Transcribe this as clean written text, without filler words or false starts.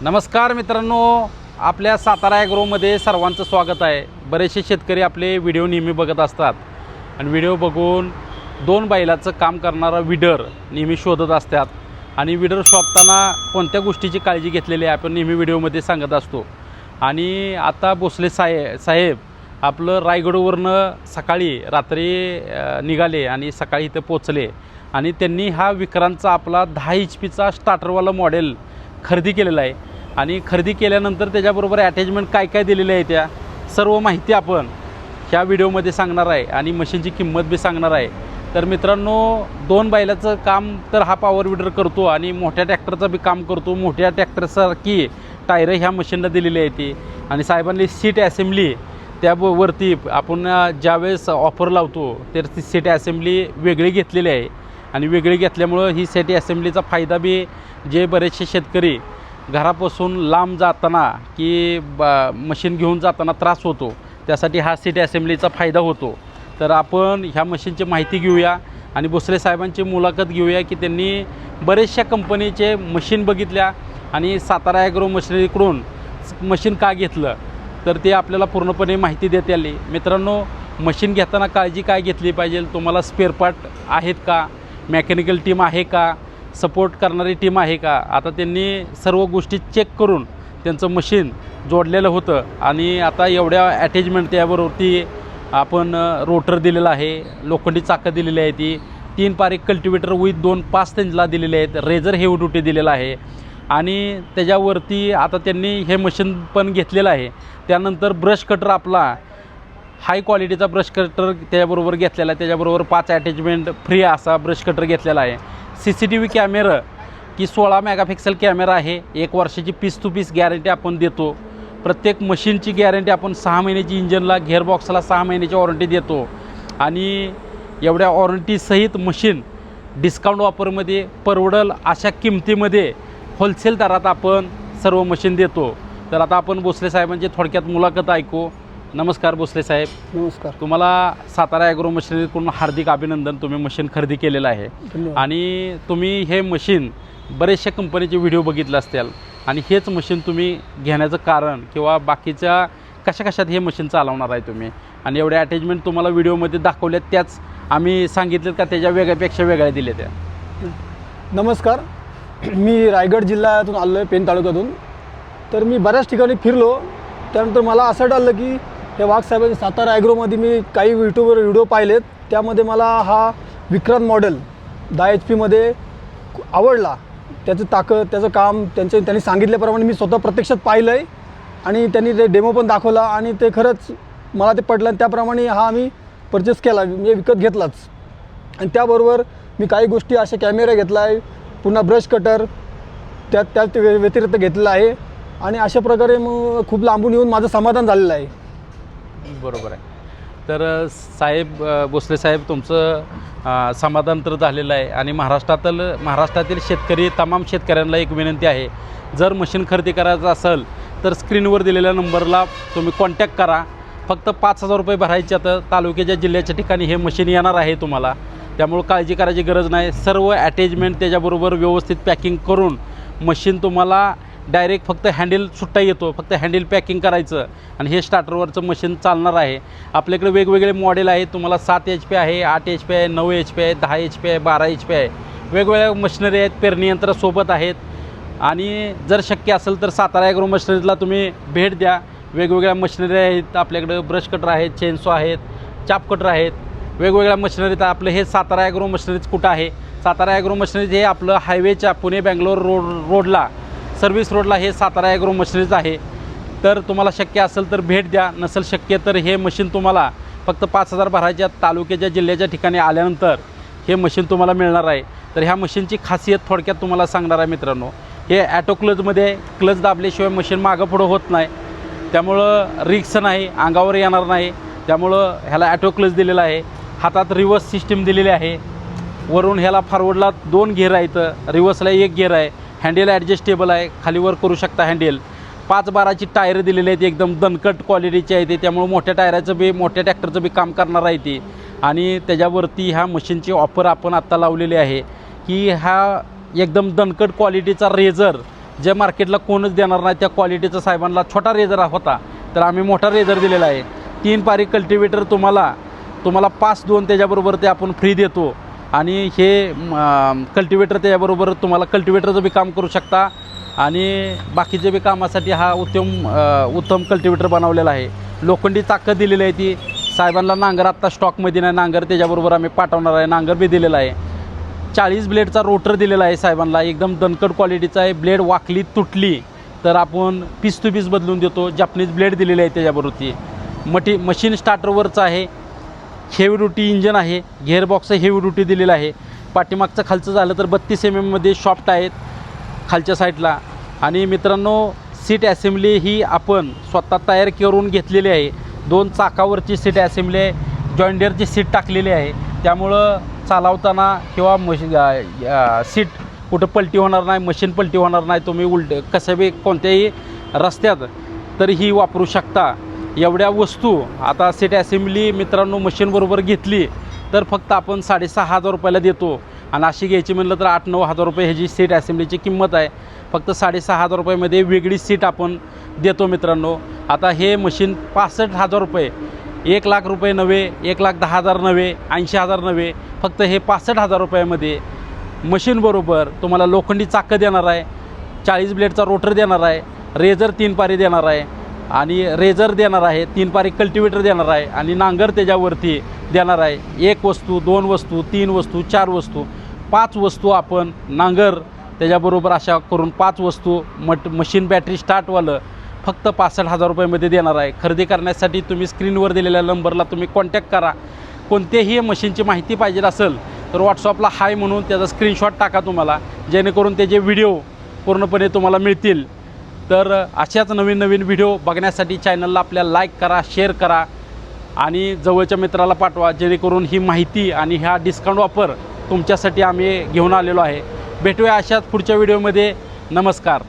नमस्कार मित्रांनो, आपल्या सातारा ॲग्रोमध्ये सर्वांचं स्वागत आहे। बरेचसे शेतकरी आपले व्हिडिओ नेहमी बघत असतात आणि व्हिडिओ बघून दोन बैलाचं काम करणारा विडर नेहमी शोधत असतात आणि विडर शोधताना कोणत्या गोष्टीची काळजी घेतलेली आहे आपण नेहमी व्हिडिओमध्ये सांगत असतो। आणि आता भोसले साहेब आपलं रायगडवरनं सकाळी रात्री निघाले आणि सकाळी इथं पोचले आणि त्यांनी हा विक्रांतचा आपला 10 HP स्टार्टरवाला मॉडेल खरेदी केलेला आहे आणि खरेदी केल्यानंतर त्याच्याबरोबर अटॅचमेंट काय काय दिलेले आहे त्या सर्व माहिती आपण ह्या व्हिडिओमध्ये सांगणार आहे आणि मशीनची किंमत बी सांगणार आहे। तर मित्रांनो, दोन बैलाचं काम तर हा पॉवर विडर करतो आणि मोठ्या ट्रॅक्टरचं बी काम करतो। मोठ्या ट्रॅक्टरसारखी टायरं ह्या मशीनला दिलेली आहे ती आणि साहेबांनी सीट असेंब्ली त्यावरती आपण ज्यावेळेस ऑफर लावतो तर ती सीट असेंब्ली वेगळी घेतलेली आहे आणि वेगळी घेतल्यामुळं ही सीट असेंब्लीचा फायदा बी जे बरेचसे शेतकरी घरापासून लांब जाताना की मशीन घेऊन जाताना त्रास होतो त्यासाठी हा सीट असेंब्लीचा फायदा होतो। तर आपण ह्या मशीनची माहिती घेऊया आणि भोसले साहेबांची मुलाखत घेऊया की त्यांनी बरेचशा कंपनीचे मशीन बघितल्या आणि सातारा ॲग्रो मशिनरीकडून मशीन का घेतलं तर ते आपल्याला पूर्णपणे माहिती देता आली। मित्रांनो, मशीन घेताना काळजी काय घेतली पाहिजे, तुम्हाला स्पेअर पार्ट आहेत का, मेकॅनिकल टीम आहे का, सपोर्ट करणारी टीम आहे का, आता त्यांनी सर्व गोष्टी चेक करून त्यांचं मशीन जोडलेलं होतं आणि आता एवढ्या अटॅचमेंट त्याबरोबरती आपण रोटर दिलेला आहे, लोखंडी चाकं दिलेली आहे, ती 3 पारी कल्टिवेटर विथ 2 पास त्यांना दिलेले आहेत, रेझर हेवी ड्युटी दिलेला आहे आणि त्याच्यावरती आता त्यांनी हे मशीन पण घेतलेलं आहे। त्यानंतर ब्रश कटर आपला हाय क्वालिटीचा ब्रश कटर त्याच्याबरोबर घेतलेला आहे, त्याच्याबरोबर 5 अटॅचमेंट फ्री असा ब्रश कटर घेतलेला आहे। CCTV कॅमेरा की 16 मेगापिक्सल कॅमेरा आहे, 1 वर्षाची पीस टू पीस गॅरंटी आपण देतो। प्रत्येक मशीनची गॅरंटी आपण 6 महिन्याची, इंजनला गिअरबॉक्सला 6 महिन्याची वॉरंटी देतो आणि एवढ्या वॉरंटीसहित मशीन डिस्काउंट ऑफरमध्ये परवडेल अशा किमतीमध्ये होलसेल दरात आपण सर्व मशीन देतो। तर आता आपण भोसले साहेबांची थोडक्यात मुलाखत ऐकू। नमस्कार भोसले साहेब। नमस्कार। तुम्हाला सातारा ॲग्रो मशिनरीकडून हार्दिक अभिनंदन, तुम्ही मशीन खरेदी केलेलं आहे आणि तुम्ही हे मशीन बरेचशा कंपनीचे व्हिडिओ बघितले असतील आणि हेच मशीन तुम्ही घेण्याचं कारण किंवा बाकीच्या कशात हे मशीन चालवणार आहे तुम्ही आणि एवढ्या अटॅचमेंट तुम्हाला व्हिडिओमध्ये दाखवल्यात त्याच आम्ही सांगितलं का त्याच्या वेगळ्यापेक्षा वेगळ्या दिल्या त्या? नमस्कार, मी रायगड जिल्ह्यातून आलो आहे, पेन तालुक्यातून। तर मी बऱ्याच ठिकाणी फिरलो, त्यानंतर मला असं आढळलं की हे वाघ साहेबांचे सातारा ॲग्रोमध्ये मी काही यूट्यूबवर व्हिडिओ पाहिलेत, त्यामध्ये मला हा विक्रांत मॉडेल 10 HP आवडला। त्याचं ताकद, त्याचं काम, त्यांनी सांगितल्याप्रमाणे मी स्वतः प्रत्यक्षात पाहिलं आहे आणि त्यांनी ते डेमो पण दाखवला आणि ते खरंच मला ते पटलं आणि त्याप्रमाणे हा आम्ही परचेस केला, म्हणजे विकत घेतलाच। आणि त्याबरोबर मी काही गोष्टी अशा कॅमेरा घेतला आहे, पुन्हा ब्रश कटर त्यात व्यतिरिक्त घेतलेला आहे आणि अशा प्रकारे मग खूप लांबून येऊन माझं समाधान झालेलं आहे। बरोबर आहे। तर साहेब, भोसले साहेब, तुमचं समाधान तर झालेलं आहे आणि महाराष्ट्रातील शेतकरी तमाम शेतकऱ्यांना एक विनंती आहे, जर मशीन खरेदी करायचं असेल तर स्क्रीनवर दिलेल्या नंबरला तुम्ही कॉन्टॅक्ट करा। फक्त 5,000 रुपये भरायचे, तर तालुक्याच्या जिल्ह्याच्या ठिकाणी हे मशीन येणार आहे तुम्हाला, त्यामुळे काळजी करायची गरज नाही। सर्व अटॅचमेंट त्याच्याबरोबर व्यवस्थित पॅकिंग करून मशीन तुम्हाला डायरेक्ट फक्त हँडल सुट्टा येतो, फक्त हँडल पॅकिंग करायचं आणि हे स्टार्टरवरचं मशीन चालणार आहे। आपल्याकडे वेगवेगळे मॉडेल आहेत, तुम्हाला 7 HP आहे, 8 HP आहे, 9 HP आहे, 10 HP आहे, 12 HP आहे, वेगवेगळ्या मशिनरी आहेत, पेरणी यंत्रासोबत आहेत। आणि जर शक्य असेल तर सातारा ॲग्रो मशिनरीला तुम्ही भेट द्या। वेगवेगळ्या मशिनरी आहेत आपल्याकडे, ब्रश कटर आहेत, चेनसो आहेत, चाप कटर आहेत, वेगवेगळ्या मशिनरीत आपलं हे सातारा ॲग्रो मशिनरीज कुठं आहे? सातारा ॲग्रो मशिनरीज हे आपलं हायवेच्या पुणे बेंगलोर रोडला, सर्व्हिस रोडला हे सातारा ॲग्रो मशिनरीज आहे। तर तुम्हाला शक्य असेल तर भेट द्या, नसेल शक्य तर हे मशीन तुम्हाला फक्त 5,000 भरायच्या, तालुक्याच्या जिल्ह्याच्या ठिकाणी आल्यानंतर हे मशीन तुम्हाला मिळणार आहे। तर ह्या मशीनची खासियत थोडक्यात तुम्हाला सांगणार आहे मित्रांनो। हे ॲटो क्लचमध्ये, क्लच दाबल्याशिवाय मशीन मागं पुढं होत नाही, त्यामुळं रिक्स नाही, अंगावर येणार नाही, त्यामुळं ह्याला ॲटो क्लच दिलेला आहे। हातात रिवर्स सिस्टीम दिलेली आहे, वरून ह्याला फॉरवर्डला 2 गिअर आहेत, रिवर्सला 1 गिअर आहे, हँडल ॲडजस्टेबल आहे, खालीवर करू शकता हँडल। 5-12ची टायर दिलेली आहेत, एकदम दणकट क्वालिटीची आहे ते, त्यामुळे मोठ्या टायराचं बी, मोठ्या ट्रॅक्टरचं बी काम करणार आहे ती। आणि त्याच्यावरती ह्या मशीनची ऑफर आपण आत्ता लावलेली आहे की हा एकदम दणकट क्वालिटीचा रेझर जे मार्केटला कोणच देणार नाही त्या क्वालिटीचा साहेबांना छोटा रेझर होता, तर आम्ही मोठा रेझर दिलेला आहे. 3 पारी कल्टिवेटर तुम्हाला 5-2 त्याच्याबरोबर ते आपण फ्री देतो. आणि हे कल्टिवेटर त्याच्याबरोबर तुम्हाला कल्टिवेटरचं बी काम करू शकता आणि बाकीचे बी कामासाठी हा उत्तम कल्टिवेटर बनवलेला आहे. लोखंडी ताकद दिलेली आहे ती. साहेबांना नांगर आत्ता स्टॉकमध्ये नाही, नांगर त्याच्याबरोबर आम्ही पाठवणार आहे. नांगर बी दिलेला आहे. 40 ब्लेडचा रोटर दिलेला आहे साहेबांना, एकदम दणकट क्वालिटीचा आहे. ब्लेड वाकली तुटली तर आपण पीस टू पीस बदलून देतो. जापनीज ब्लेड दिलेली आहे त्याच्याबरोबरती. मशीन स्टार्टरवरचं आहे. हेवी ड्युटी इंजन आहे. गेअरबॉक्स हेवी ड्युटी दिलेला आहे. पाठीमागचं खालचं झालं तर 32 mm मध्ये शॉफ्ट आहेत खालच्या साईडला. आणि मित्रांनो, सीट ॲसेंब्ली ही आपण स्वतः तयार करून घेतलेली आहे. 2 चाकावरची सीट ॲसेंब्ली आहे. जॉइन डिअरची सीट टाकलेली आहे. त्यामुळं चालवताना किंवा सीट कुठं पलटी होणार नाही, मशीन पलटी होणार नाही. तुम्ही कसं बी कोणत्याही रस्त्यात तरी ही वापरू शकता. एवढ्या वस्तू आता सीट ॲसेंब्ली मित्रांनो मशीनबरोबर घेतली तर फक्त आपण 6,500 रुपयाला देतो. आणि अशी घ्यायची म्हणलं तर 8-9 हजार रुपये ह्याची सीट ॲसेंब्लीची किंमत आहे. फक्त 6,500 रुपयामध्ये वेगळी सीट आपण देतो मित्रांनो. आता हे मशीन 65,000 रुपये, 1 लाख रुपये नव्हे, 1,10,000 नव्हे, 80,000 नव्हे, फक्त हे 65,000 रुपयामध्ये मशीनबरोबर तुम्हाला लोखंडी चाकं देणार आहे. 40 ब्लेडचा रोटर देणार आहे. रेझर 3 पारी देणार आहे. आणि रेझर देणार आहे. 3 पारी कल्टिवेटर देणार आहे. आणि नांगर त्याच्यावरती देणार आहे. 1 वस्तू, 2 वस्तू, 3 वस्तू, 4 वस्तू, 5 वस्तू आपण नांगर त्याच्याबरोबर अशा करून 5 वस्तू मशीन बॅटरी स्टार्टवालं फक्त 65,000 रुपयामध्ये देणार आहे. खरेदी करण्यासाठी तुम्ही स्क्रीनवर दिलेल्या नंबरला तुम्ही कॉन्टॅक्ट करा. कोणत्याही मशीनची माहिती पाहिजे असेल तर व्हॉट्सअपला हाय म्हणून त्याचा स्क्रीनशॉट टाका तुम्हाला, जेणेकरून त्याचे व्हिडिओ पूर्णपणे तुम्हाला मिळतील. तर अशाच नवीन नवीन व्हिडिओ बघण्यासाठी चॅनलला आपल्या लाईक करा, शेअर करा आणि जवळच्या मित्राला पाठवा, जेणेकरून ही माहिती आणि ह्या डिस्काउंट ऑफर तुमच्यासाठी आम्ही घेऊन आलेलो आहे. भेटूया अशाच पुढच्या व्हिडिओमध्ये. नमस्कार.